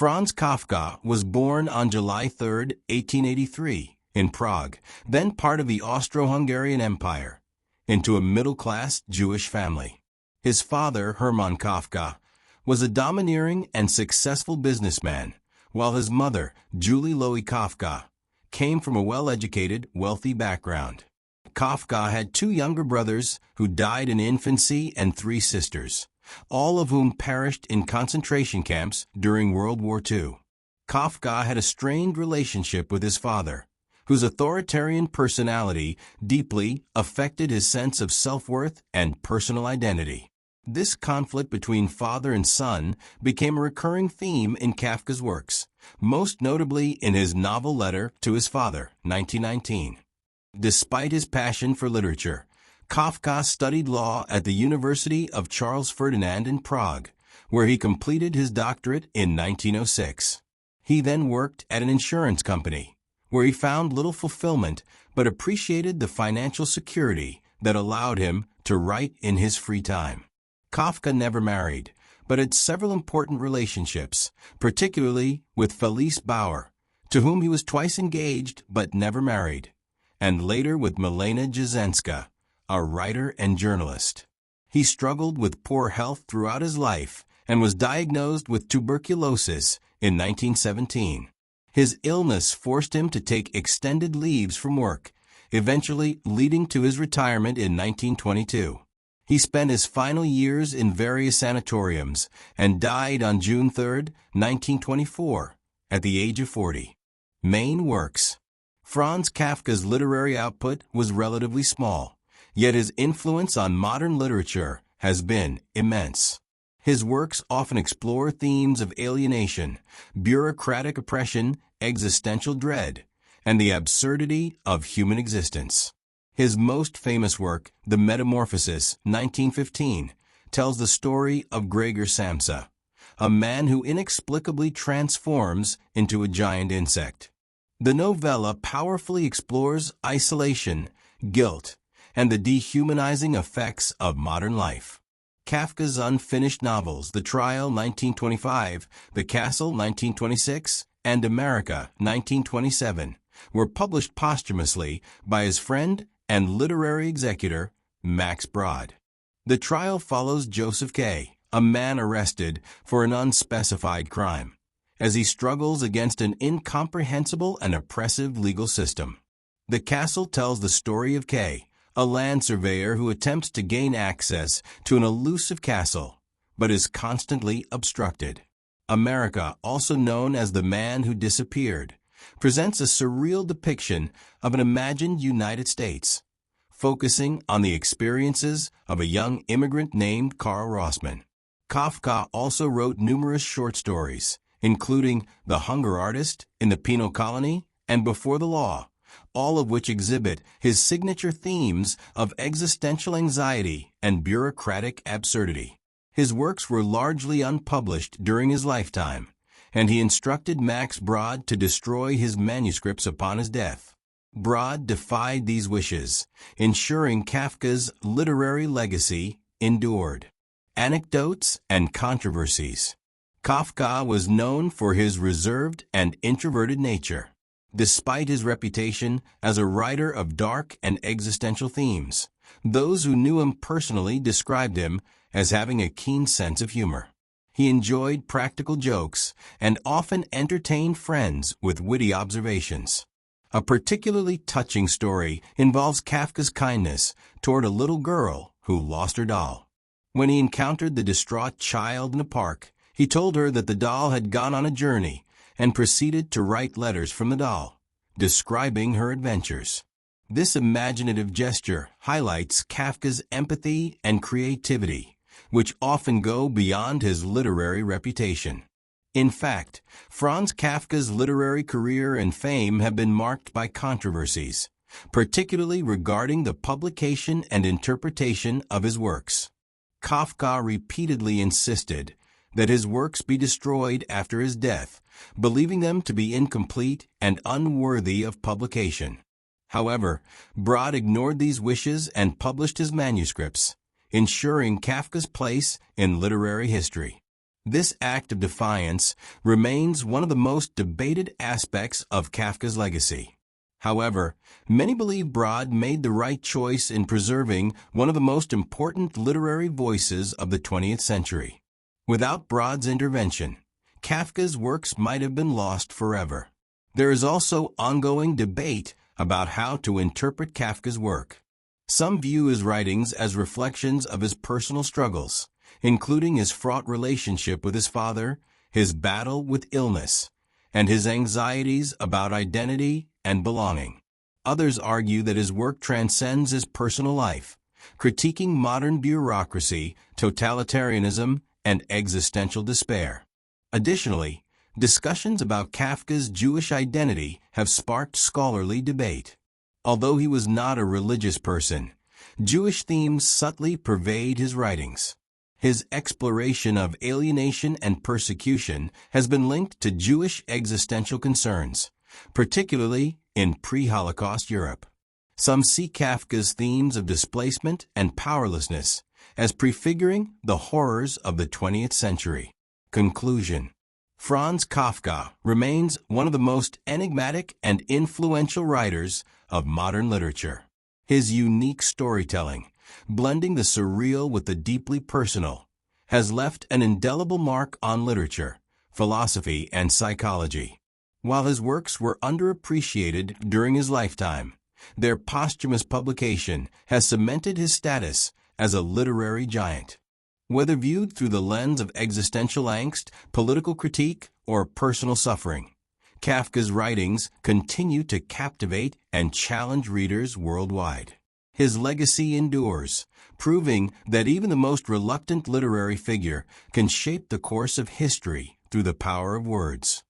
Franz Kafka was born on July 3, 1883, in Prague, then part of the Austro-Hungarian Empire, into a middle-class Jewish family. His father, Hermann Kafka, was a domineering and successful businessman, while his mother, Julie Loie Kafka, came from a well-educated, wealthy background. Kafka had two younger brothers who died in infancy and three sisters, all of whom perished in concentration camps during World War II. Kafka had a strained relationship with his father, whose authoritarian personality deeply affected his sense of self-worth and personal identity. This conflict between father and son became a recurring theme in Kafka's works, most notably in his novel Letter to His Father, 1919. Despite his passion for literature, Kafka studied law at the University of Charles Ferdinand in Prague, where he completed his doctorate in 1906. He then worked at an insurance company, where he found little fulfillment but appreciated the financial security that allowed him to write in his free time. Kafka never married, but had several important relationships, particularly with Felice Bauer, to whom he was twice engaged but never married, and later with Milena Jasenska, a writer and journalist. He struggled with poor health throughout his life and was diagnosed with tuberculosis in 1917. His illness forced him to take extended leaves from work, eventually leading to his retirement in 1922. He spent his final years in various sanatoriums and died on June 3, 1924, at the age of 40. Main works. Franz Kafka's literary output was relatively small, yet his influence on modern literature has been immense. His works often explore themes of alienation, bureaucratic oppression, existential dread, and the absurdity of human existence. His most famous work, The Metamorphosis, 1915, tells the story of Gregor Samsa, a man who inexplicably transforms into a giant insect. The novella powerfully explores isolation, guilt, and the dehumanizing effects of modern life. Kafka's unfinished novels, The Trial, 1925, The Castle, 1926, and America, 1927, were published posthumously by his friend and literary executor, Max Brod. The Trial follows Joseph K., a man arrested for an unspecified crime, as he struggles against an incomprehensible and oppressive legal system. The Castle tells the story of K., a land surveyor who attempts to gain access to an elusive castle, but is constantly obstructed. America, also known as The Man Who Disappeared, presents a surreal depiction of an imagined United States, focusing on the experiences of a young immigrant named Carl Rossman. Kafka also wrote numerous short stories, including The Hunger Artist, In the Penal Colony, and Before the Law, all of which exhibit his signature themes of existential anxiety and bureaucratic absurdity. His works were largely unpublished during his lifetime, and he instructed Max Brod to destroy his manuscripts upon his death. Brod defied these wishes, ensuring Kafka's literary legacy endured. Anecdotes and controversies. Kafka was known for his reserved and introverted nature, despite his reputation as a writer of dark and existential themes. Those who knew him personally described him as having a keen sense of humor. He enjoyed practical jokes and often entertained friends with witty observations. A particularly touching story involves Kafka's kindness toward a little girl who lost her doll. When he encountered the distraught child in a park, he told her that the doll had gone on a journey and proceeded to write letters from the doll, describing her adventures. This imaginative gesture highlights Kafka's empathy and creativity, which often go beyond his literary reputation. In fact, Franz Kafka's literary career and fame have been marked by controversies, particularly regarding the publication and interpretation of his works. Kafka repeatedly insisted that his works be destroyed after his death, believing them to be incomplete and unworthy of publication. However, Brod ignored these wishes and published his manuscripts, ensuring Kafka's place in literary history. This act of defiance remains one of the most debated aspects of Kafka's legacy. However, many believe Brod made the right choice in preserving one of the most important literary voices of the 20th century. Without Brod's intervention, Kafka's works might have been lost forever. There is also ongoing debate about how to interpret Kafka's work. Some view his writings as reflections of his personal struggles, including his fraught relationship with his father, his battle with illness, and his anxieties about identity and belonging. Others argue that his work transcends his personal life, critiquing modern bureaucracy, totalitarianism, and existential despair. Additionally, discussions about Kafka's Jewish identity have sparked scholarly debate. Although he was not a religious person, Jewish themes subtly pervade his writings. His exploration of alienation and persecution has been linked to Jewish existential concerns, particularly in pre-Holocaust Europe. Some see Kafka's themes of displacement and powerlessness as prefiguring the horrors of the 20th century. Conclusion: Franz Kafka remains one of the most enigmatic and influential writers of modern literature. His unique storytelling, blending the surreal with the deeply personal, has left an indelible mark on literature, philosophy, and psychology. While his works were underappreciated during his lifetime, their posthumous publication has cemented his status as a literary giant. Whether viewed through the lens of existential angst, political critique, or personal suffering, Kafka's writings continue to captivate and challenge readers worldwide. His legacy endures, proving that even the most reluctant literary figure can shape the course of history through the power of words.